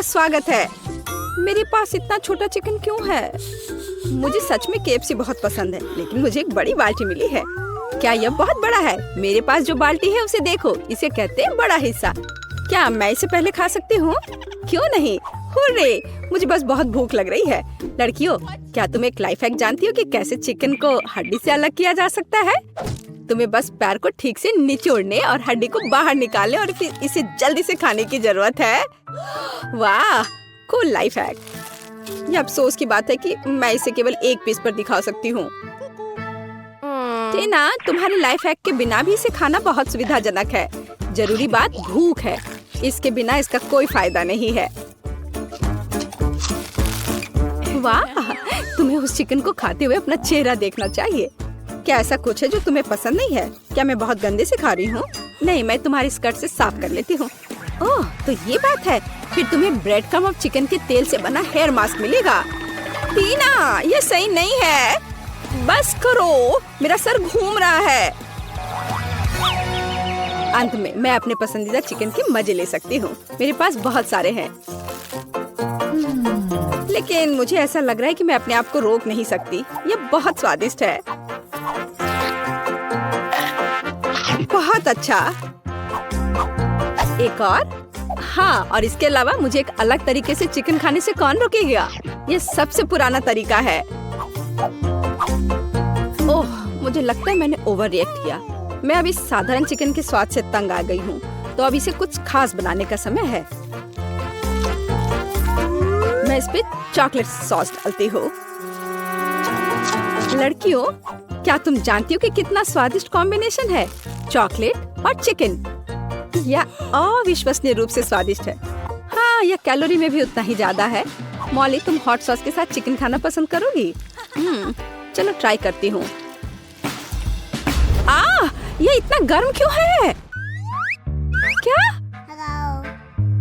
स्वागत है। मेरे पास इतना छोटा चिकन क्यों है? मुझे सच में KFC बहुत पसंद है, लेकिन मुझे एक बड़ी बाल्टी मिली है। क्या यह बहुत बड़ा है? मेरे पास जो बाल्टी है उसे देखो, इसे कहते हैं बड़ा हिस्सा। क्या मैं इसे पहले खा सकती हूँ? क्यों नहीं? हुर्रे! मुझे बस बहुत भूख लग रही है। लड़कियों, क्या तुम एक लाइफ हैक जानती हो कि कैसे चिकन को हड्डी से अलग किया जा सकता है? तुम्हें बस पैर को ठीक से निचोड़ने और हड्डी को बाहर निकालने और फिर इसे जल्दी से खाने की जरूरत है। वाह, कूल लाइफ हैक। ये अफसोस की बात है कि मैं इसे केवल एक पीस पर दिखा सकती हूँ। टीना, तुम्हारे लाइफ हैक के बिना भी इसे खाना बहुत सुविधाजनक है। जरूरी बात भूख है, इसके बिना इसका कोई फायदा नहीं है। वाह, तुम्हें उस चिकन को खाते हुए अपना चेहरा देखना चाहिए। क्या ऐसा कुछ है जो तुम्हें पसंद नहीं है? क्या मैं बहुत गंदे से खा रही हूँ? नहीं, मैं तुम्हारी स्कर्ट से साफ कर लेती हूँ। ओह, तो ये बात है। फिर तुम्हें ब्रेड क्रम्ब और चिकन के तेल से बना हेयर मास्क मिलेगा। टीना, ये सही नहीं है। बस करो, मेरा सर घूम रहा है। अंत में मैं अपने पसंदीदा चिकन के मजे ले सकती हूँ। मेरे पास बहुत सारे हैं, लेकिन मुझे ऐसा लग रहा है कि मैं अपने आप को रोक नहीं सकती। ये बहुत स्वादिष्ट है। बहुत अच्छा। एक और? हाँ, और इसके अलावा मुझे एक अलग तरीके से चिकन खाने से कौन रोकेगा? ये सबसे पुराना तरीका है। ओह, मुझे लगता है मैंने ओवर रिएक्ट किया। मैं अभी साधारण चिकन के स्वाद से तंग आ गई हूँ, तो अब इसे कुछ खास बनाने का समय है। मैं इस पे चॉकलेट सॉस डालती हूँ। लड़कियों, क्या तुम जानती हो कि कितना स्वादिष्ट कॉम्बिनेशन है? चॉकलेट और चिकन। यह अविश्वसनीय रूप से स्वादिष्ट है। हाँ, यह कैलोरी में भी उतना ही ज्यादा है। मॉली, तुम हॉट सॉस के साथ चिकन खाना पसंद करोगी? चलो ट्राई करती हूँ। ये इतना गर्म क्यों है? क्या?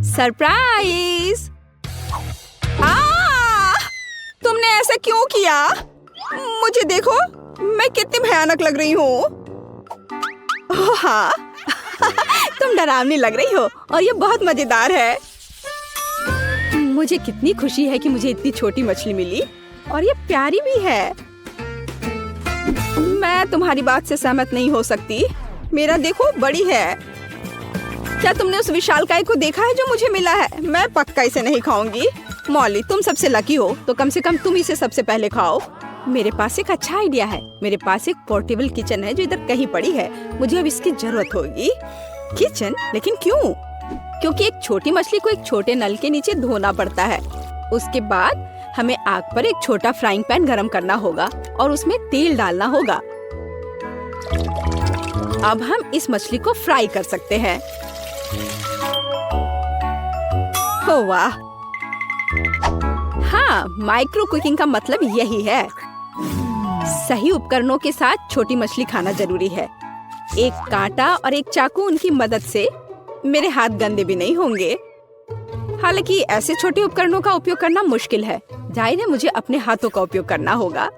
सरप्राइज! तुमने ऐसा क्यों किया? मुझे देखो, मैं कितनी भयानक लग रही हूँ। हाँ, तुम डरावनी लग रही हो और ये बहुत मजेदार है। मुझे कितनी खुशी है कि मुझे इतनी छोटी मछली मिली और ये प्यारी भी है। मैं तुम्हारी बात से सहमत नहीं हो सकती। मेरा देखो, बड़ी है। क्या तुमने उस विशालकाय को देखा है जो मुझे मिला है? मैं पक्का इसे नहीं खाऊंगी। मॉली, तुम सबसे लकी हो, तो कम से कम तुम इसे सबसे पहले खाओ। मेरे पास एक अच्छा आइडिया है। मेरे पास एक पोर्टेबल किचन है जो इधर कहीं पड़ी है। मुझे अब इसकी जरूरत होगी। किचन? लेकिन क्यों? क्योंकि एक छोटी मछली को एक छोटे नल के नीचे धोना पड़ता है। उसके बाद हमें आग पर एक छोटा फ्राइंग पैन गरम करना होगा और उसमें तेल डालना होगा। अब हम इस मछली को फ्राई कर सकते हैं। हो वाह! हाँ, माइक्रो कुकिंग का मतलब यही है। सही उपकरणों के साथ छोटी मछली खाना जरूरी है। एक कांटा और एक चाकू, उनकी मदद से मेरे हाथ गंदे भी नहीं होंगे। हालांकि ऐसे छोटे उपकरणों का उपयोग करना मुश्किल है। जाहिर है मुझे अपने हाथों का उपयोग करना होगा।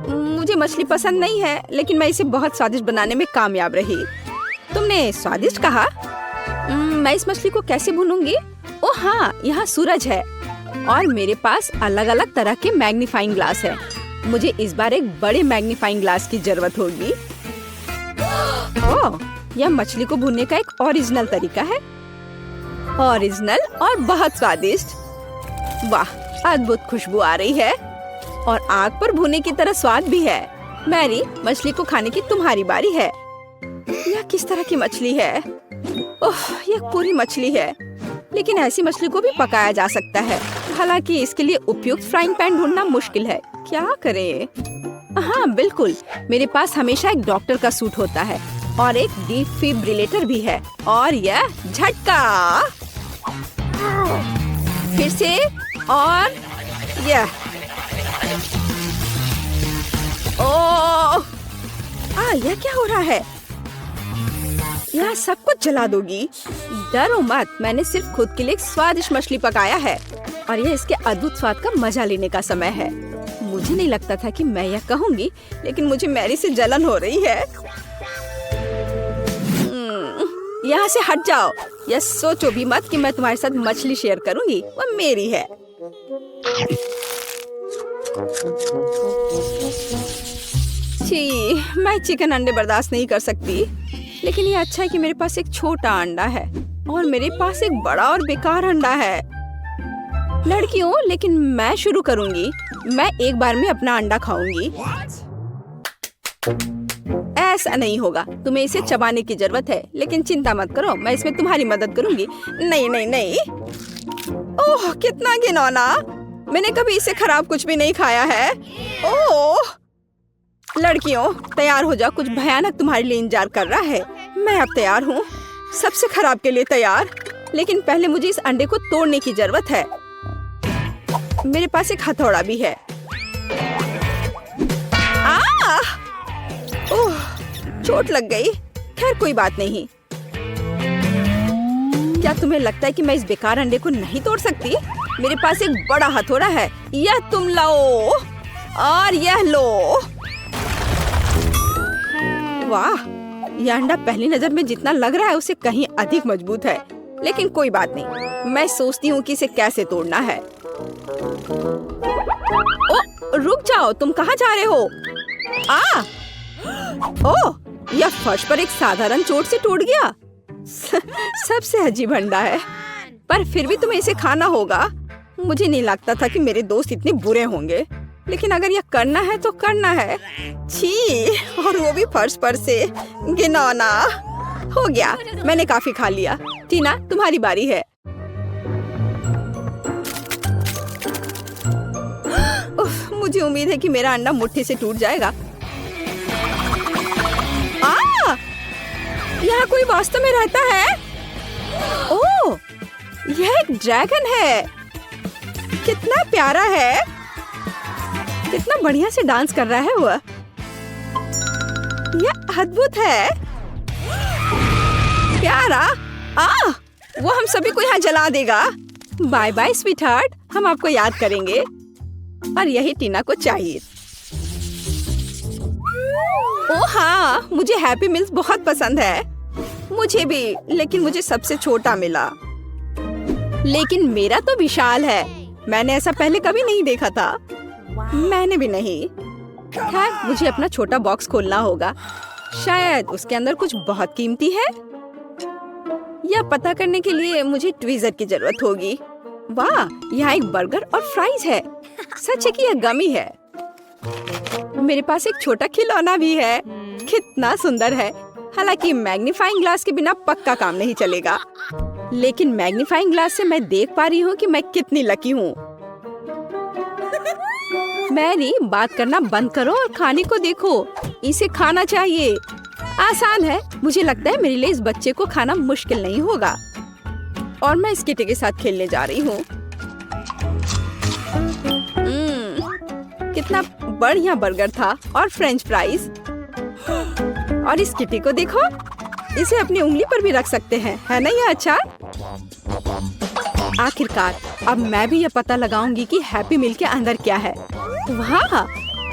मुझे मछली पसंद नहीं है, लेकिन मैं इसे बहुत स्वादिष्ट बनाने में कामयाब रही। तुमने स्वादिष्ट कहा? मैं इस मछली को कैसे भूनूंगी? ओह हाँ, यहाँ सूरज है और मेरे पास अलग अलग तरह के मैग्नीफाइंग ग्लास है। मुझे इस बार एक बड़े मैग्नीफाइंग ग्लास की जरूरत होगी। ओह, यह मछली को भूनने का एक ओरिजिनल तरीका है। ओरिजिनल और बहुत स्वादिष्ट। वाह, अद्भुत खुशबू आ रही है और आग पर भुने की तरह स्वाद भी है। मैरी, मछली को खाने की तुम्हारी बारी है। यह किस तरह की मछली है? ओह, यह पूरी मछली है, लेकिन ऐसी मछली को भी पकाया जा सकता है। हालांकि इसके लिए उपयुक्त फ्राइंग पैन ढूंढना मुश्किल है। क्या करें? हाँ बिल्कुल, मेरे पास हमेशा एक डॉक्टर का सूट होता है और एक डिफिब्रिलेटर भी है। और यह झटका। फिर से और यह। ओह! यह क्या हो रहा है? यह सब कुछ जला दोगी। डरो मत, मैंने सिर्फ खुद के लिए एक स्वादिष्ट मछली पकाया है और यह इसके अद्भुत स्वाद का मजा लेने का समय है। मुझे नहीं लगता था कि मैं यह कहूँगी, लेकिन मुझे मैरी से जलन हो रही है। यहाँ से हट जाओ। यह सोचो भी मत कि मैं तुम्हारे साथ मछली शेयर करूंगी, वो मेरी है। छी, मैं चिकन अंडे बर्दाश्त नहीं कर सकती। लेकिन ये अच्छा है कि मेरे पास एक छोटा अंडा है और मेरे पास एक बड़ा और बेकार अंडा है। लड़कियों, लेकिन मैं शुरू करूंगी। मैं एक बार में अपना अंडा खाऊंगी। ऐसा नहीं होगा, तुम्हें इसे चबाने की जरूरत है। लेकिन चिंता मत करो, मैं इसमें तुम्हारी मदद करूंगी। नहीं नहीं नहीं, ओह कितना घिनौना। मैंने कभी इससे खराब कुछ भी नहीं खाया है। ओह लड़कियों, तैयार हो जाओ, कुछ भयानक तुम्हारे लिए इंतजार कर रहा है। मैं अब तैयार हूँ, सबसे खराब के लिए तैयार। लेकिन पहले मुझे इस अंडे को तोड़ने की जरूरत है। मेरे पास एक हथौड़ा भी है। ओह, चोट लग गई। खैर कोई बात नहीं। क्या तुम्हें लगता है कि मैं इस बेकार अंडे को नहीं तोड़ सकती? मेरे पास एक बड़ा हथौड़ा है। यह तुम लो और यह लो। वाह, यह अंडा पहली नजर में जितना लग रहा है उससे कहीं अधिक मजबूत है। लेकिन कोई बात नहीं, मैं सोचती हूँ कि इसे कैसे तोड़ना है। ओ, रुक जाओ, तुम कहाँ जा रहे हो? ओह, यह फर्श पर एक साधारण चोट से टूट गया। सबसे अजीब अंडा है, पर फिर भी तुम्हें इसे खाना होगा। मुझे नहीं लगता था कि मेरे दोस्त इतने बुरे होंगे, लेकिन अगर यह करना है तो करना है। छी, और वो भी फर्श पर से। घिनौना। हो गया, मैंने काफी खा लिया। टीना, तुम्हारी बारी है। उफ, मुझे उम्मीद है कि मेरा अंडा मुट्ठी से टूट जाएगा। यहाँ कोई वास्तव में रहता है? ओह, यह एक ड्रैगन है। कितना प्यारा है, कितना बढ़िया से डांस कर रहा है वो। यह अद्भुत है, प्यारा। वो हम सभी को यहाँ जला देगा। बाय बाय स्वीट हार्ट, हम आपको याद करेंगे। और यही टीना को चाहिए। ओह हाँ, मुझे हैप्पी मील्स बहुत पसंद है। मुझे भी, लेकिन मुझे सबसे छोटा मिला। लेकिन मेरा तो विशाल है। मैंने ऐसा पहले कभी नहीं देखा था। मैंने भी नहीं। खैर, मुझे अपना छोटा बॉक्स खोलना होगा। शायद उसके अंदर कुछ बहुत कीमती है। यह पता करने के लिए मुझे ट्वीजर की जरूरत होगी। वाह, यहाँ एक बर्गर और फ्राइज है। सच है कि यह गमी है। मेरे पास एक छोटा खिलौना भी है। कितना सुंदर है। हालांकि मैग्नीफाइंग ग्लास के बिना पक्का काम नहीं चलेगा। लेकिन मैग्नीफाइंग ग्लास से मैं देख पा रही हूँ कि मैं कितनी लकी हूँ। मैरी, बात करना बंद करो और खाने को देखो। इसे खाना चाहिए। आसान है। मुझे लगता है मेरे लिए इस बच्चे को खाना मुश्किल नहीं होगा। और मैं इस किटी के साथ खेलने जा रही हूँ। कितना बढ़िया बर्गर था और फ्रेंच फ्राइज। और इस किटी को देखो, इसे अपनी उंगली पर भी रख सकते हैं, है ना ये अच्छा? आखिरकार अब मैं भी ये पता लगाऊंगी कि हैप्पी मील के अंदर क्या है। वाह,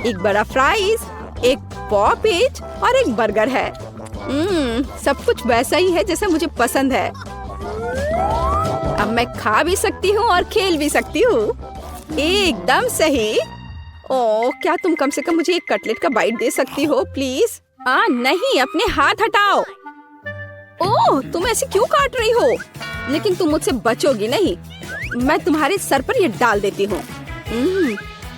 एक बड़ा फ्राइज, एक पॉपेज और एक बर्गर है। सब कुछ वैसा ही है जैसा मुझे पसंद है। अब मैं खा भी सकती हूँ और खेल भी सकती हूँ। एकदम सही। ओह, क्या तुम कम से कम मुझे एक कटलेट का बाइट दे सकती हो प्लीज? नहीं, अपने हाथ हटाओ। ओह, तुम ऐसे क्यों काट रही हो? लेकिन तुम मुझसे बचोगी नहीं। मैं तुम्हारे सर पर ये डाल देती हूँ।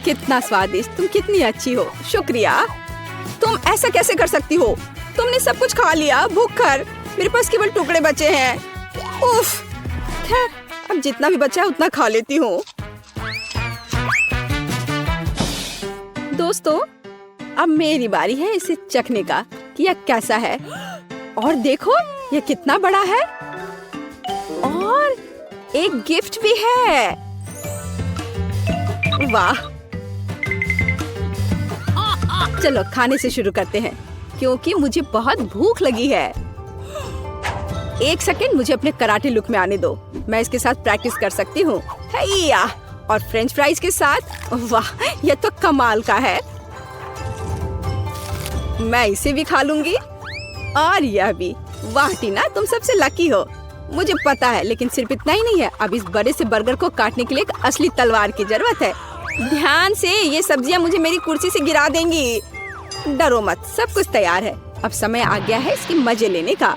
कितना स्वादिष्ट। तुम कितनी अच्छी हो। शुक्रिया। तुम ऐसा कैसे कर सकती हो? तुमने सब कुछ खा लिया। भूख कर। मेरे पास केवल टुकड़े बचे हैं। उफ। खैर, अब जितना भी बचा है उतना खा लेती हूँ। दोस्तों, अब मेरी बारी है इसे चखने का कि यह कैसा है। और देखो, यह कितना बड़ा है। और एक गिफ्ट भी है। वाह। चलो खाने से शुरू करते हैं, क्योंकि मुझे बहुत भूख लगी है। एक सेकंड, मुझे अपने कराटे लुक में आने दो। मैं इसके साथ प्रैक्टिस कर सकती हूँ। और फ्रेंच फ्राइज के साथ। वाह, यह तो कमाल का है। मैं इसे भी खा लूंगी और यह भी। वाह टीना, तुम सबसे लकी हो। मुझे पता है, लेकिन सिर्फ इतना ही नहीं है। अब इस बड़े से बर्गर को काटने के लिए एक असली तलवार की जरूरत है। ध्यान से, ये सब्जियां मुझे मेरी कुर्सी से गिरा देंगी। डरो मत, सब कुछ तैयार है। अब समय आ गया है इसके मजे लेने का।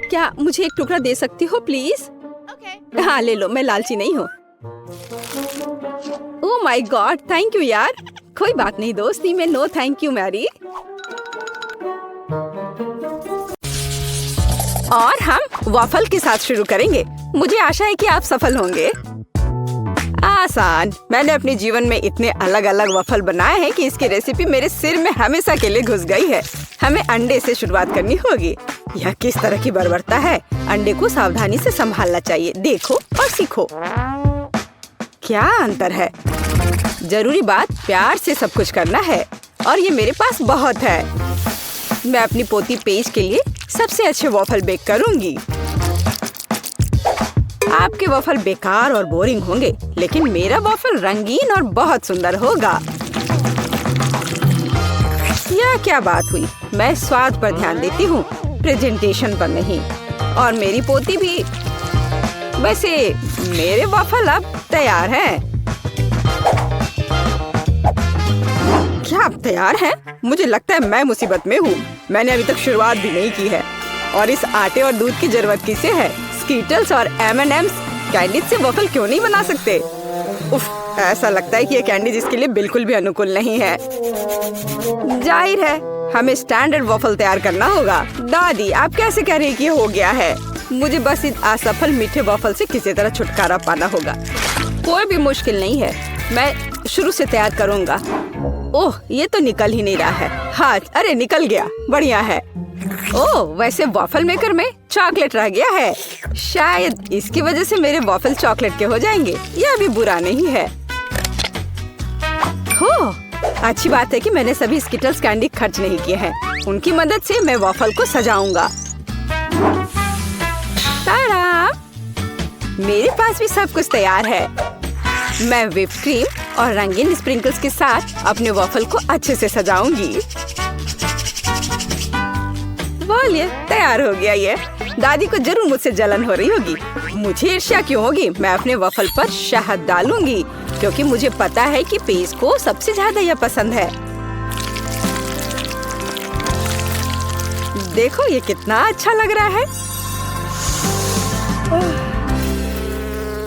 क्या मुझे एक टुकड़ा दे सकती हो प्लीज? हाँ ले लो, मैं लालची नहीं हूँ। Oh my God, thank you यार। कोई बात नहीं दोस्ती में नो थैंक यू मैरी। और हम वॉफल के साथ शुरू करेंगे। मुझे आशा है कि आप सफल होंगे। आसान। मैंने अपने जीवन में इतने अलग अलग वॉफल बनाए हैं कि इसकी रेसिपी मेरे सिर में हमेशा के लिए घुस गई है। हमें अंडे से शुरुआत करनी होगी। यह किस तरह की बर्बरता है। अंडे को सावधानी से संभालना चाहिए। देखो और सीखो। क्या अंतर है। जरूरी बात, प्यार से सब कुछ करना है और ये मेरे पास बहुत है। मैं अपनी पोती पेज के लिए सबसे अच्छे वॉफल बेक करूंगी। आपके वॉफल बेकार और बोरिंग होंगे, लेकिन मेरा वॉफल रंगीन और बहुत सुंदर होगा। यह क्या बात हुई। मैं स्वाद पर ध्यान देती हूँ, प्रेजेंटेशन पर नहीं। और मेरी पोती भी। वैसे मेरे वॉफल अब तैयार हैं। क्या आप तैयार हैं? मुझे लगता है मैं मुसीबत में हूँ। मैंने अभी तक शुरुआत भी नहीं की है। और इस आटे और दूध की जरूरत किसे है? स्कीटल्स और M&M's कैंडीज से वॉफल क्यों नहीं बना सकते? उफ, ऐसा लगता है कि ये कैंडीज इसके लिए बिल्कुल भी अनुकूल नहीं है। जाहिर है हमें स्टैंडर्ड वॉफल तैयार करना होगा। दादी, आप कैसे कह रही कि हो गया है? मुझे बस इस असफल मीठे वॉफल से किसी तरह छुटकारा पाना होगा। कोई भी मुश्किल नहीं है, मैं शुरू से तैयार करूँगा। ओह, ये तो निकल ही नहीं रहा है। हाँ, अरे निकल गया, बढ़िया है। ओह, वैसे वॉफल मेकर में चॉकलेट रह गया है। शायद इसकी वजह से मेरे वॉफल चॉकलेट के हो जाएंगे। यह भी बुरा नहीं है। हो, अच्छी बात है कि मैंने सभी स्किटल्स कैंडी खर्च नहीं किए हैं। उनकी मदद से मैं वॉफल को सजाऊंगा। तारा! मेरे पास भी सब कुछ तैयार है। मैं व्हिप क्रीम और रंगीन स्प्रिंकल्स के साथ अपने वॉफल को अच्छे से सजाऊंगी। बोलिए, तैयार हो गया ये। दादी को जरूर मुझसे जलन हो रही होगी। मुझे ईर्ष्या क्यों होगी? मैं अपने वॉफल पर शहद डालूंगी, क्योंकि मुझे पता है कि पेज को सबसे ज्यादा यह पसंद है। देखो ये कितना अच्छा लग रहा है।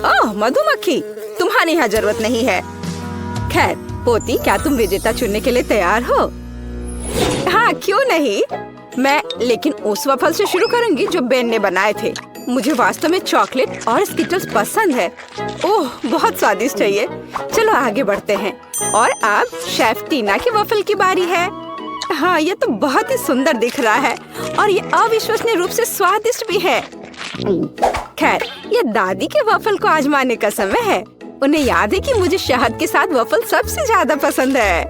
ओह, मधुमक्खी, तुम्हारी यहाँ जरूरत नहीं है। खैर पोती, क्या तुम विजेता चुनने के लिए तैयार हो? हाँ, क्यों नहीं। मैं लेकिन उस वॉफल से शुरू करूंगी जो बेन ने बनाए थे। मुझे वास्तव में चॉकलेट और स्किटल्स पसंद है। ओह, बहुत स्वादिष्ट है ये। चलो आगे बढ़ते हैं। और अब शेफ टीना की वॉफल की बारी है। हाँ, ये तो बहुत ही सुंदर दिख रहा है और ये अविश्वसनीय रूप से स्वादिष्ट भी है। खैर, ये दादी के वॉफल को आजमाने का समय है। उन्हें याद है कि मुझे शहद के साथ वॉफल सबसे ज्यादा पसंद है।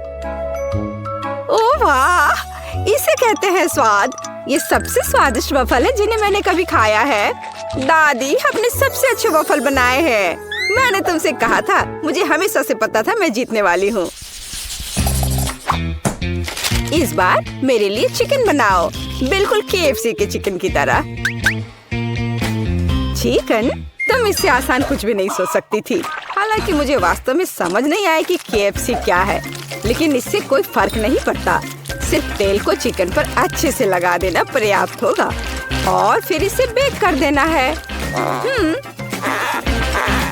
ओह वाह, इसे कहते हैं स्वाद। ये सबसे स्वादिष्ट वॉफल है जिन्हें मैंने कभी खाया है। दादी, आपने सबसे अच्छे वॉफल बनाए हैं। मैंने तुमसे कहा था, मुझे हमेशा से पता था मैं जीतने वाली हूँ। इस बार मेरे लिए चिकन बनाओ, बिल्कुल KFC के चिकन की तरह। चिकन? तुम इससे आसान कुछ भी नहीं सोच सकती थी। हालांकि मुझे वास्तव में समझ नहीं आया कि KFC क्या है, लेकिन इससे कोई फर्क नहीं पड़ता। सिर्फ तेल को चिकन पर अच्छे से लगा देना पर्याप्त होगा और फिर इसे बेक कर देना है।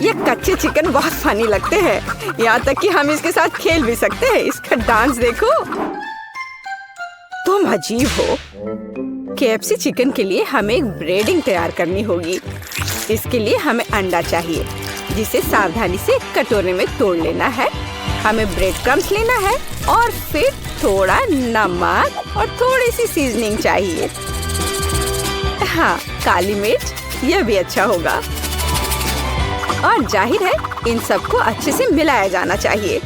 ये कच्चे चिकन बहुत फनी लगते हैं, यहाँ तक कि हम इसके साथ खेल भी सकते हैं। इसका डांस देखो। तुम अजीब हो। KFC चिकन के लिए हमें एक ब्रेडिंग तैयार करनी होगी। इसके लिए हमें अंडा चाहिए, जिसे सावधानी से कटोरे में तोड़ लेना है। हमें ब्रेड क्रम्स लेना है और फिर थोड़ा नमक और थोड़ी सी सीजनिंग चाहिए। हाँ, काली मिर्च, यह भी अच्छा होगा। और जाहिर है इन सबको अच्छे से मिलाया जाना चाहिए।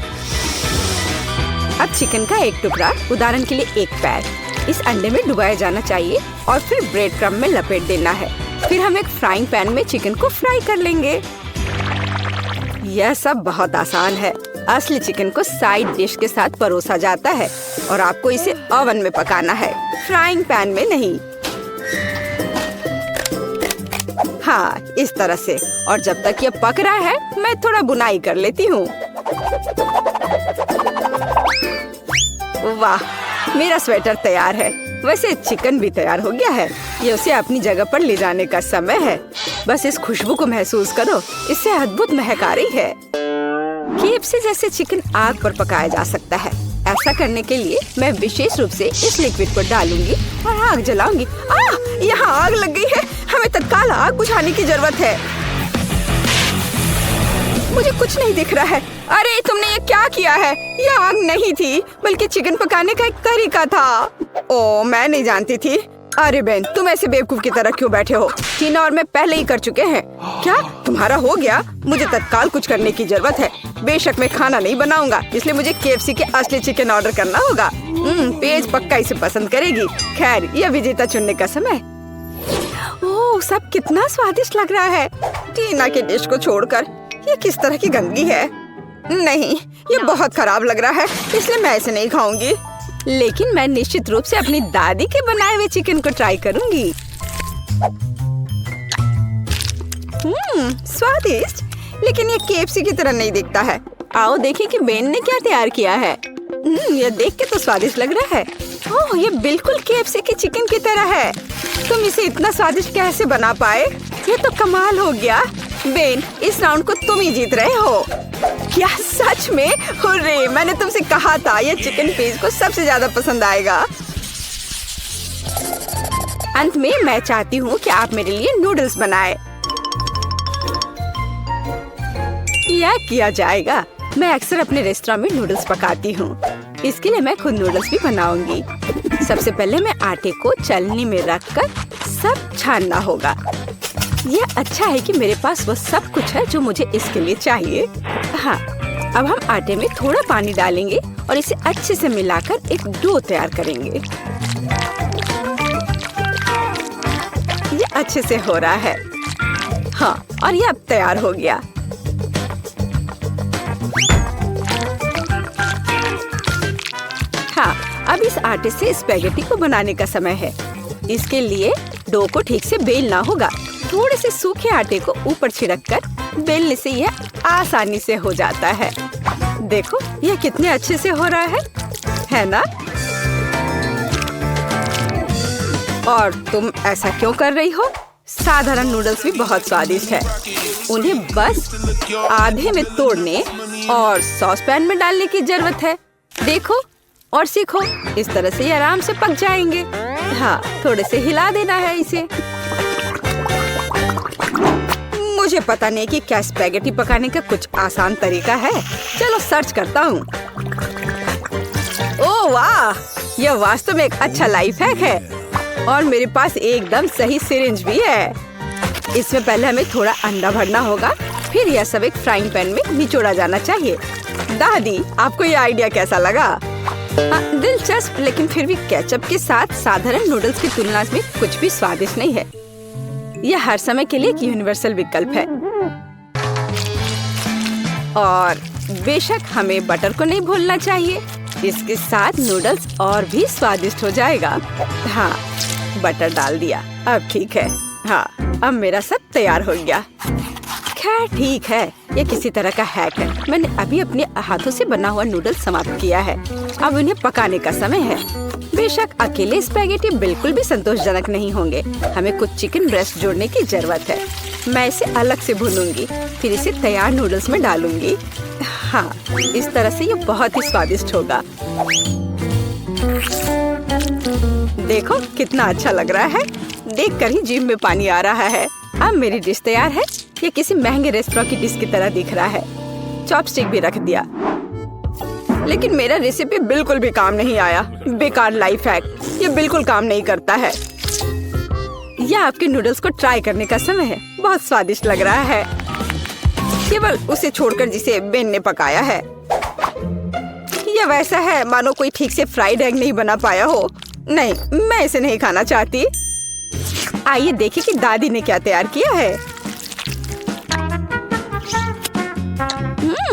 अब चिकन का एक टुकड़ा, उदाहरण के लिए एक पैर, इस अंडे में डुबाया जाना चाहिए और फिर ब्रेड क्रम्ब में लपेट देना है। फिर हम एक फ्राइंग पैन में चिकन को फ्राई कर लेंगे। यह सब बहुत आसान है। असली चिकन को साइड डिश के साथ परोसा जाता है और आपको इसे ओवन में पकाना है, फ्राइंग पैन में नहीं। हाँ, इस तरह से। और जब तक ये पक रहा है मैं थोड़ा बुनाई कर लेती हूँ। वाह, मेरा स्वेटर तैयार है। वैसे चिकन भी तैयार हो गया है। ये उसे अपनी जगह पर ले जाने का समय है। बस इस खुशबू को महसूस करो, इससे अद्भुत महक आ रही है। KFC जैसे चिकन आग पर पकाया जा सकता है। ऐसा करने के लिए मैं विशेष रूप से इस लिक्विड को डालूंगी और आग जलाऊंगी। यहाँ आग लग गई है। हमें तत्काल आग बुझाने की जरूरत है। मुझे कुछ नहीं दिख रहा है। अरे तुमने ये क्या किया है? ये आग नहीं थी बल्कि चिकन पकाने का एक तरीका था। ओ, मैं नहीं जानती थी। अरे बहन, तुम ऐसे बेवकूफ की तरह क्यों बैठे हो? टीना और मैं पहले ही कर चुके हैं। क्या तुम्हारा हो गया? मुझे तत्काल कुछ करने की जरूरत है। बेशक मैं खाना नहीं बनाऊंगा, इसलिए मुझे KFC के असली चिकन ऑर्डर करना होगा। पेज पक्का इसे पसंद करेगी। खैर, यह विजेता चुनने का समय। ओह, सब कितना स्वादिष्ट लग रहा है। टीना के डिश को छोड़कर ये किस तरह की गंदगी है? नहीं, ये बहुत खराब लग रहा है, इसलिए मैं इसे नहीं खाऊंगी। लेकिन मैं निश्चित रूप से अपनी दादी के बनाए हुए चिकन को ट्राई करूंगी। स्वादिष्ट, लेकिन ये KFC की तरह नहीं दिखता है। आओ देखें कि बेन ने क्या तैयार किया है। ये देख के तो स्वादिष्ट लग रहा है। ओह, ये बिल्कुल KFC के चिकन की तरह है। तुम इसे इतना स्वादिष्ट कैसे बना पाए? ये तो कमाल हो गया। बेन, इस राउंड को तुम ही जीत रहे हो। क्या सच में? हुर्रे, मैंने तुमसे कहा था ये चिकन पेज को सबसे ज्यादा पसंद आएगा। अंत में मैं चाहती हूँ कि आप मेरे लिए नूडल्स बनाएं। यह किया जाएगा। मैं अक्सर अपने रेस्टोरेंट में नूडल्स पकाती हूँ। इसके लिए मैं खुद नूडल्स भी बनाऊंगी। सबसे पहले मैं आटे को छलनी में रखकर सब छानना होगा। यह अच्छा है कि मेरे पास वो सब कुछ है जो मुझे इसके लिए चाहिए। हाँ, अब हम आटे में थोड़ा पानी डालेंगे और इसे अच्छे से मिलाकर एक डो तैयार करेंगे। ये अच्छे से हो रहा है। हाँ, और ये अब तैयार हो गया। हाँ, अब इस आटे से स्पैगेटी को बनाने का समय है। इसके लिए डो को ठीक से बेलना होगा। थोड़े से सूखे आटे को ऊपर छिड़ककर बेलने से यह आसानी से हो जाता है। देखो, यह कितने अच्छे से हो रहा है ना? और तुम ऐसा क्यों कर रही हो? साधारण नूडल्स भी बहुत स्वादिष्ट है। उन्हें बस आधे में तोड़ने और सॉस पैन में डालने की जरूरत है। देखो और सीखो, इस तरह से ये आराम से पक जाएंगे। हाँ, थोड़े से हिला देना है इसे। मुझे पता नहीं कि क्या स्पैगेटी पकाने का कुछ आसान तरीका है। चलो सर्च करता हूँ। ओह वाह, यह वास्तव में एक अच्छा लाइफ हैक है। और मेरे पास एकदम सही सिरिंज भी है। इसमें पहले हमें थोड़ा अंडा भरना होगा, फिर यह सब एक फ्राइंग पैन में निचोड़ा जाना चाहिए। दादी, आपको यह आइडिया कैसा लगा? दिलचस्प, लेकिन फिर भी केचप के साथ साधारण नूडल्स की तुलना में कुछ भी स्वादिष्ट नहीं है। यह हर समय के लिए एक यूनिवर्सल विकल्प है। और बेशक हमें बटर को नहीं भूलना चाहिए। इसके साथ नूडल्स और भी स्वादिष्ट हो जाएगा। हाँ, बटर डाल दिया, अब ठीक है। हाँ, अब मेरा सब तैयार हो गया। खैर ठीक है, ये किसी तरह का हैक है। मैंने अभी अपने हाथों से बना हुआ नूडल्स समाप्त किया है। अब उन्हें पकाने का समय है। बेशक अकेले स्पैगेटी बिल्कुल भी संतोषजनक नहीं होंगे। हमें कुछ चिकन ब्रेस्ट जोड़ने की जरूरत है। मैं इसे अलग से भूनूंगी, फिर इसे तैयार नूडल्स में डालूंगी। हाँ, इस तरह से ये बहुत ही स्वादिष्ट होगा। देखो कितना अच्छा लग रहा है। देखकर ही जीभ में पानी आ रहा है। अब मेरी डिश तैयार है। ये किसी महंगे रेस्टोरेंट की डिश की तरह दिख रहा है। चॉपस्टिक भी रख दिया। लेकिन मेरा रेसिपी बिल्कुल भी काम नहीं आया। बेकार लाइफ हैक, ये बिल्कुल काम नहीं करता है। यह आपके नूडल्स को ट्राई करने का समय है। बहुत स्वादिष्ट लग रहा है, केवल उसे छोड़कर जिसे बेन ने पकाया है। यह वैसा है मानो कोई ठीक से फ्राइड एग नहीं बना पाया हो। नहीं, मैं इसे नहीं खाना चाहती। आइए देखें कि दादी ने क्या तैयार किया है।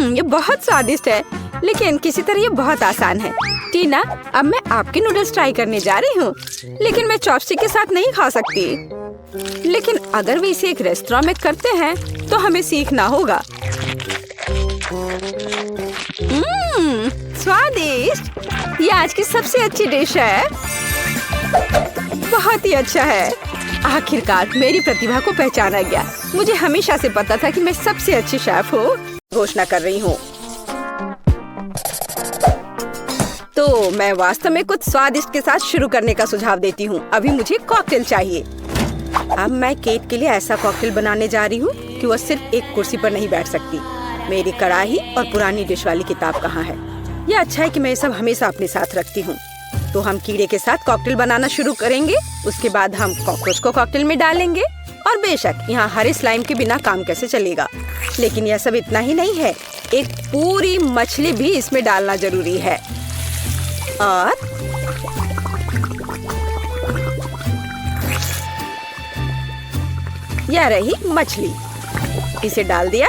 ये बहुत स्वादिष्ट है, लेकिन किसी तरह ये बहुत आसान है। टीना, अब मैं आपके नूडल्स ट्राई करने जा रही हूँ, लेकिन मैं चॉपस्टिक के साथ नहीं खा सकती। लेकिन अगर वे इसे एक रेस्टोरेंट में करते हैं तो हमें सीखना होगा। स्वादिष्ट! ये आज की सबसे अच्छी डिश है। बहुत ही अच्छा है। आखिरकार मेरी प्रतिभा को पहचाना गया। मुझे हमेशा से पता था कि मैं सबसे अच्छी शेफ हूँ। घोषणा कर रही हूँ। तो मैं वास्तव में कुछ स्वादिष्ट के साथ शुरू करने का सुझाव देती हूँ। अभी मुझे कॉकटेल चाहिए। अब मैं केट के लिए ऐसा कॉकटेल बनाने जा रही हूँ कि वह सिर्फ एक कुर्सी पर नहीं बैठ सकती। मेरी कढ़ाई और पुरानी डिश वाली किताब कहाँ है? यह अच्छा है कि मैं ये सब हमेशा अपने साथ रखती हूँ। तो हम कीड़े के साथ कॉकटेल बनाना शुरू करेंगे। उसके बाद हम कॉकरोच को कॉकटेल में डालेंगे। और बेशक यहाँ हरे स्लाइम के बिना काम कैसे चलेगा। लेकिन यह सब इतना ही नहीं है, एक पूरी मछली भी इसमें डालना जरूरी है। और यह रही मछली। इसे डाल दिया।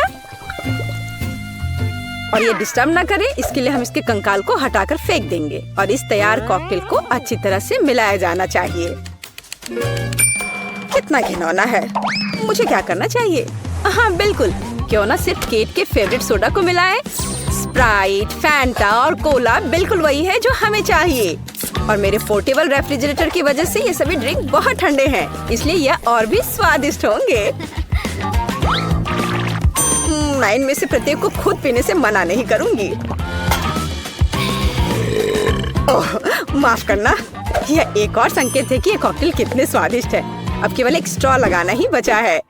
और ये डिस्टर्ब ना करे, इसके लिए हम इसके कंकाल को हटाकर फेंक देंगे। और इस तैयार कॉकटेल को अच्छी तरह से मिलाया जाना चाहिए। कितना घिनौना है। मुझे क्या करना चाहिए? हाँ बिल्कुल, क्यों ना सिर्फ केट के फेवरेट सोडा को मिलाएं। स्प्राइट, फैंटा और कोला बिल्कुल वही है जो हमें चाहिए। और मेरे पोर्टेबल रेफ्रिजरेटर की वजह से ये सभी ड्रिंक बहुत ठंडे हैं, इसलिए यह और भी स्वादिष्ट होंगे। मैं इनमें से प्रत्येक को खुद पीने से मना नहीं करूंगी। ओह, माफ करना। यह एक और संकेत है कि ये कॉकटेल कितने स्वादिष्ट है। अब केवल एक स्ट्रॉ लगाना ही बचा है।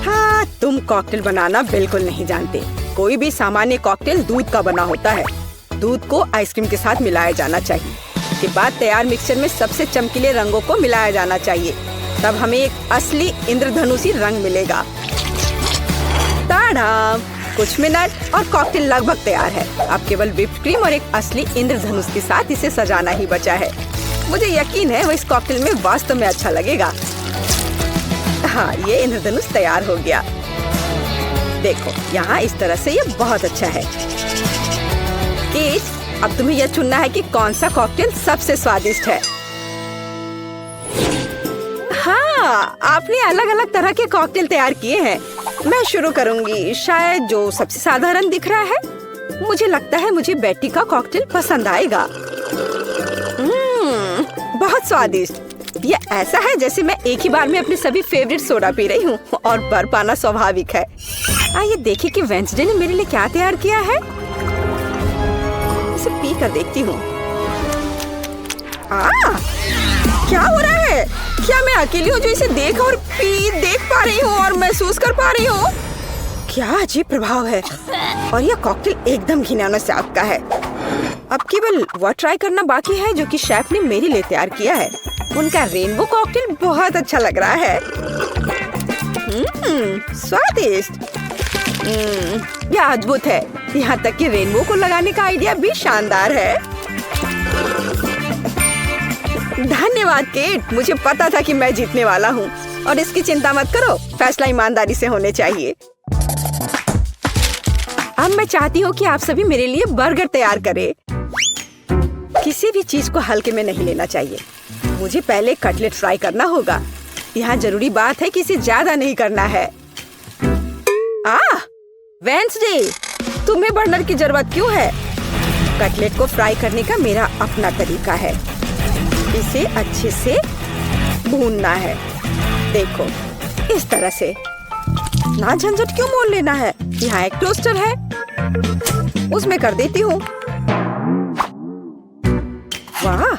हाँ, तुम कॉकटेल बनाना बिल्कुल नहीं जानते। कोई भी सामान्य कॉकटेल दूध का बना होता है। दूध को आइसक्रीम के साथ मिलाया जाना चाहिए। इसके बाद तैयार मिक्सचर में सबसे चमकीले रंगों को मिलाया जाना चाहिए। तब हमें एक असली इंद्रधनुषी रंग मिलेगा। ताड़ा! कुछ मिनट और कॉकटेल लगभग तैयार है। अब केवल व्हिप्ड क्रीम और एक असली इंद्रधनुष के साथ इसे सजाना ही बचा है। मुझे यकीन है वो इस कॉकटेल में वास्तव में अच्छा लगेगा। हाँ, ये इंद्रधनुष तैयार हो गया। देखो, यहाँ इस तरह से ये बहुत अच्छा है। केट, अब तुम्हें यह चुनना है कि कौन सा कॉकटेल सबसे स्वादिष्ट है। हाँ, आपने अलग अलग तरह के कॉकटेल तैयार किए हैं। मैं शुरू करूंगी, शायद जो सबसे साधारण दिख रहा है। मुझे लगता है मुझे बेटी का कॉकटेल पसंद आएगा। बहुत स्वादिष्ट। ये ऐसा है जैसे मैं एक ही बार में अपने सभी फेवरेट सोडा पी रही हूँ। और बर्फ पाना स्वाभाविक है। आइए देखिए कि वेंसडे ने मेरे लिए क्या तैयार किया है। इसे पी कर देखती हूँ। क्या हो रहा है? क्या मैं अकेली हूँ जो इसे देख और देख पा रही हूँ और महसूस कर पा रही हूँ? क्या अजीब प्रभाव है। और यह कॉकटेल एकदम घिनौना स्वाद का है। अब केवल वह ट्राई करना बाकी है जो कि शेफ ने मेरे लिए तैयार किया है। उनका रेनबो कॉकटेल बहुत अच्छा लग रहा है। स्वादिष्ट। यह अद्भुत है। यहाँ तक कि रेनबो को लगाने का आइडिया भी शानदार है। धन्यवाद केट, मुझे पता था कि मैं जीतने वाला हूँ। और इसकी चिंता मत करो, फैसला ईमानदारी से होने चाहिए। अब मैं चाहती हूँ कि आप सभी मेरे लिए बर्गर तैयार करें। किसी भी चीज को हल्के में नहीं लेना चाहिए। मुझे पहले कटलेट फ्राई करना होगा। यहाँ जरूरी बात है कि इसे ज्यादा नहीं करना है। वेंसडे, तुम्हें बर्नर की जरूरत क्यों है? कटलेट को फ्राई करने का मेरा अपना तरीका है। इसे अच्छे से भूनना है। देखो, इस तरह से। ना झंझट क्यों मोल लेना है। यहाँ एक टोस्टर है, उसमें कर देती हूँ। वाह,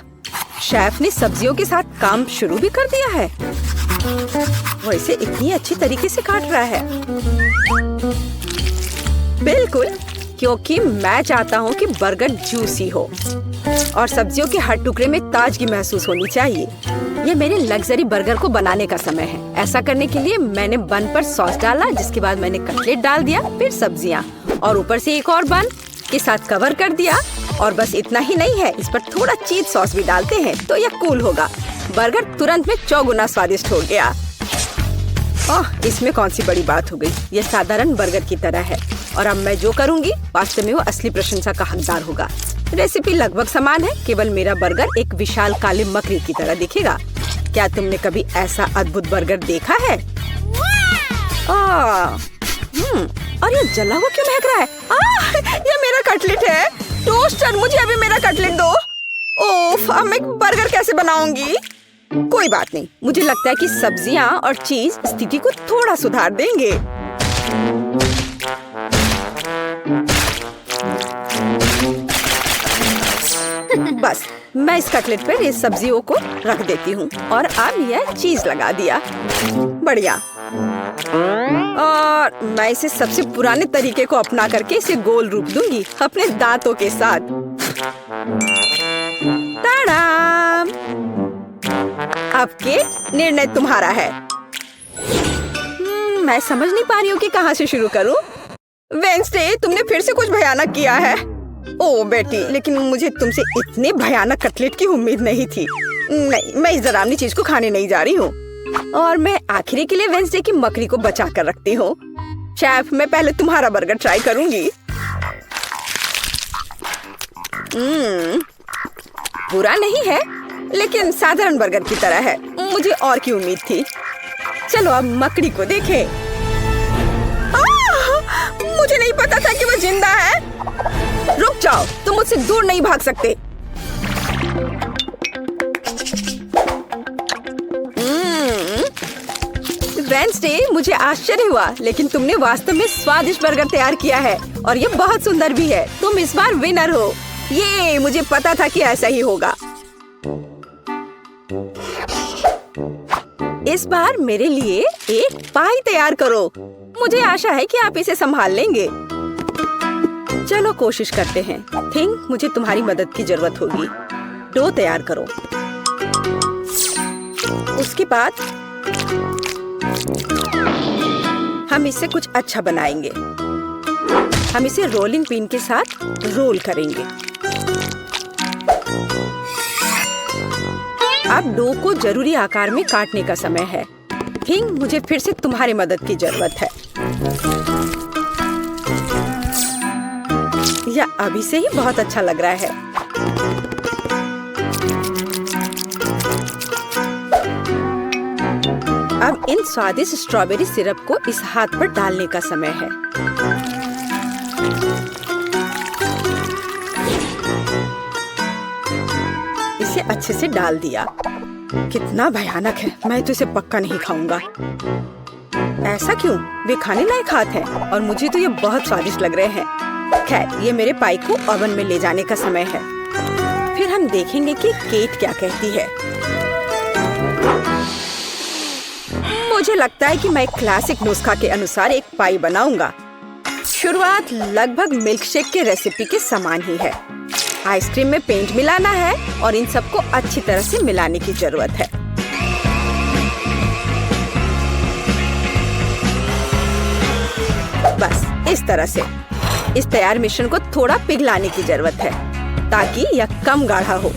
शेफ ने सब्जियों के साथ काम शुरू भी कर दिया है। वो इसे इतनी अच्छी तरीके से काट रहा है। बिल्कुल, क्योंकि मैं चाहता हूँ कि बर्गर जूसी हो और सब्जियों के हर टुकड़े में ताजगी महसूस होनी चाहिए। ये मेरे लग्जरी बर्गर को बनाने का समय है। ऐसा करने के लिए मैंने बन पर सॉस डाला, जिसके बाद मैंने कटलेट डाल दिया, फिर सब्जियाँ और ऊपर से एक और बन के साथ कवर कर दिया। और बस इतना ही नहीं है, इस पर थोड़ा चीज सॉस भी डालते हैं तो यह कूल होगा। बर्गर तुरंत में 4 गुना स्वादिष्ट हो गया। ओह, इसमें कौन सी बड़ी बात हो गई। यह साधारण बर्गर की तरह है और अब मैं जो करूँगी वास्तव में वो असली प्रशंसा का हकदार होगा। रेसिपी लगभग समान है, केवल मेरा बर्गर एक विशाल काले मकड़ी की तरह दिखेगा। क्या तुमने कभी ऐसा अद्भुत बर्गर देखा है? और ये जला हुआ क्यों महक रहा है? ये मेरा कटलेट है। टोस्टर, मुझे अभी मेरा कटलेट दो। ओफ, अब मैं बर्गर कैसे बनाऊंगी? कोई बात नहीं, मुझे लगता है कि सब्जियां और चीज स्थिति को थोड़ा सुधार देंगे। बस मैं इस कटलेट पर इस सब्जियों को रख देती हूँ और अब यह चीज लगा दिया। बढ़िया। और मैं इसे सबसे पुराने तरीके को अपना करके इसे गोल रूप दूंगी अपने दांतों के साथ। ताड़ाम! अब के निर्णय तुम्हारा है। मैं समझ नहीं पा रही हूँ कि कहाँ से शुरू करूँ। वेंसडे, तुमने फिर से कुछ भयानक किया है। ओ बेटी, लेकिन मुझे तुमसे इतने भयानक कटलेट की उम्मीद नहीं थी। नहीं, मैं इस डरावनी चीज को खाने नहीं जा रही हूँ। और मैं आखिरी के लिए वेंसडे की मकड़ी को बचा कर रखती हूँ। शेफ, मैं पहले तुम्हारा बर्गर ट्राई करूंगी। बुरा नहीं है, लेकिन साधारण बर्गर की तरह है। मुझे और की उम्मीद थी। चलो अब मकड़ी को देखें। मुझे नहीं पता था कि वो जिंदा है। रुक जाओ, तुम मुझसे दूर नहीं भाग सकते। वेंसडे, मुझे आश्चर्य हुआ, लेकिन तुमने वास्तव में स्वादिष्ट बर्गर तैयार किया है और ये बहुत सुंदर भी है। तुम इस बार विनर हो। ये मुझे पता था कि ऐसा ही होगा। इस बार मेरे लिए एक पाई तैयार करो। मुझे आशा है कि आप इसे संभाल लेंगे। चलो कोशिश करते हैं। थिंक मुझे तुम्हारी मदद की जरूरत होगी। डो तैयार करो। उसके बाद हम इससे कुछ अच्छा बनाएंगे। हम इसे रोलिंग पिन के साथ रोल करेंगे। अब डो को जरूरी आकार में काटने का समय है। थिंक मुझे फिर से तुम्हारी मदद की जरूरत है। यह अभी से ही बहुत अच्छा लग रहा है। अब इन स्वादिष्ट स्ट्रॉबेरी सिरप को इस हाथ पर डालने का समय है। इसे अच्छे से डाल दिया। कितना भयानक है। मैं तो इसे पक्का नहीं खाऊंगा। ऐसा क्यों? वे खाने लायक हाथ हैं और मुझे तो ये बहुत स्वादिष्ट लग रहे हैं। खैर, ये मेरे पाई को ओवन में ले जाने का समय है। फिर हम देखेंगे कि केट क्या कहती है। मुझे लगता है कि मैं क्लासिक नुस्खा के अनुसार एक पाई बनाऊंगा। शुरुआत लगभग मिल्कशेक के रेसिपी के समान ही है। आइसक्रीम में पेंट मिलाना है और इन सबको अच्छी तरह से मिलाने की जरूरत है। बस इस तरह से। इस तैयार मिश्रण को थोड़ा पिघलाने की जरूरत है ताकि यह कम गाढ़ा हो,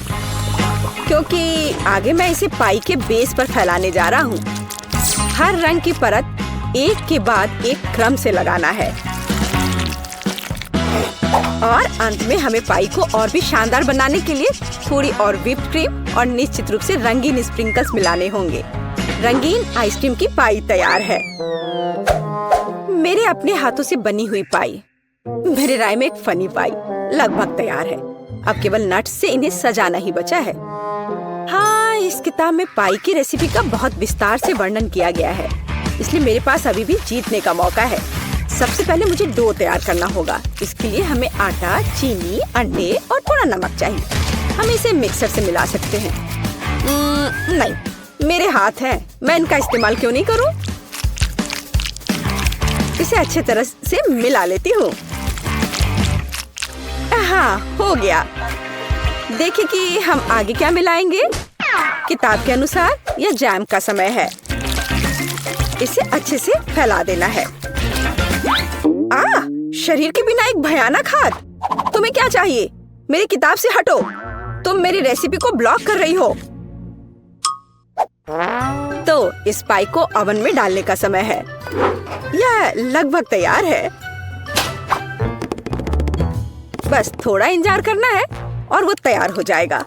क्योंकि आगे मैं इसे पाई के बेस पर फैलाने जा रहा हूँ। हर रंग की परत एक के बाद एक क्रम से लगाना है और अंत में हमें पाई को और भी शानदार बनाने के लिए थोड़ी और व्हिप्ड क्रीम और निश्चित रूप से रंगीन स्प्रिंकल्स मिलाने होंगे। रंगीन आइसक्रीम की पाई तैयार है। मेरे अपने हाथों से बनी हुई पाई, मेरे राय में एक फनी पाई लगभग तैयार है। अब केवल नट्स से इन्हें सजाना ही बचा है। हाँ, इस किताब में पाई की रेसिपी का बहुत विस्तार से वर्णन किया गया है, इसलिए मेरे पास अभी भी जीतने का मौका है। सबसे पहले मुझे डो तैयार करना होगा। इसके लिए हमें आटा, चीनी, अंडे और थोड़ा नमक चाहिए। हम इसे मिक्सर से मिला सकते हैं। नहीं, मेरे हाथ हैं, मैं इनका इस्तेमाल क्यों नहीं करूं? इसे अच्छे तरह से मिला लेती हूँ। हाँ, हो गया। देखिए कि हम आगे क्या मिलाएंगे। किताब के अनुसार यह जैम का समय है। इसे अच्छे से फैला देना है। शरीर के बिना एक भयानक हाथ। तुम्हें क्या चाहिए? मेरी किताब से हटो। तुम मेरी रेसिपी को ब्लॉक कर रही हो। तो इस पाई को ओवन में डालने का समय है। यह लगभग तैयार है। बस थोड़ा इंतजार करना है और वो तैयार हो जाएगा।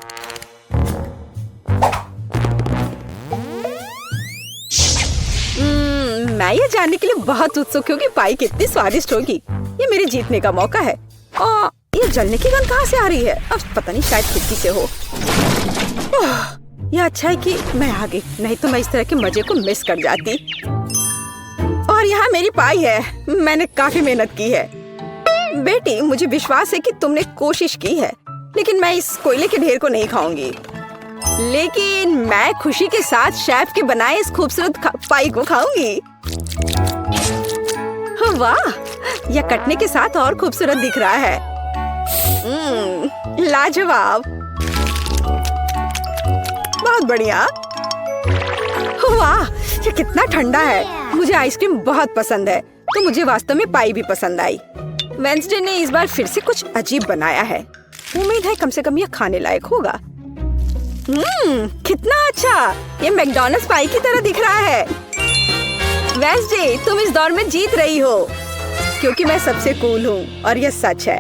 मैं ये जानने के लिए बहुत उत्सुक हूँ कि पाई कितनी स्वादिष्ट होगी। ये मेरे जीतने का मौका है। और ये जलने की गंध कहाँ से आ रही है? अब पता नहीं, शायद खिड़की से हो। ये अच्छा है कि मैं आ गई, नहीं तो मैं इस तरह के मजे को मिस कर जाती। और यहाँ मेरी पाई है। मैंने काफी मेहनत की है। बेटी, मुझे विश्वास है कि तुमने कोशिश की है, लेकिन मैं इस कोयले के ढेर को नहीं खाऊंगी। लेकिन मैं खुशी के साथ शेफ के बनाए इस खूबसूरत पाई को खाऊंगी। वाह, यह कटने के साथ और खूबसूरत दिख रहा है। लाजवाब, बहुत बढ़िया। वाह, ये कितना ठंडा है। मुझे आइसक्रीम बहुत पसंद है, तो मुझे वास्तव में पाई भी पसंद आई। वेंसडे ने इस बार फिर से कुछ अजीब बनाया है। उम्मीद है कम से कम यह खाने लायक होगा। कितना अच्छा, ये मैकडॉनल्ड्स पाई की तरह दिख रहा है। वेंसडे, तुम इस दौर में जीत रही हो, क्योंकि मैं सबसे कूल हूँ और यह सच है।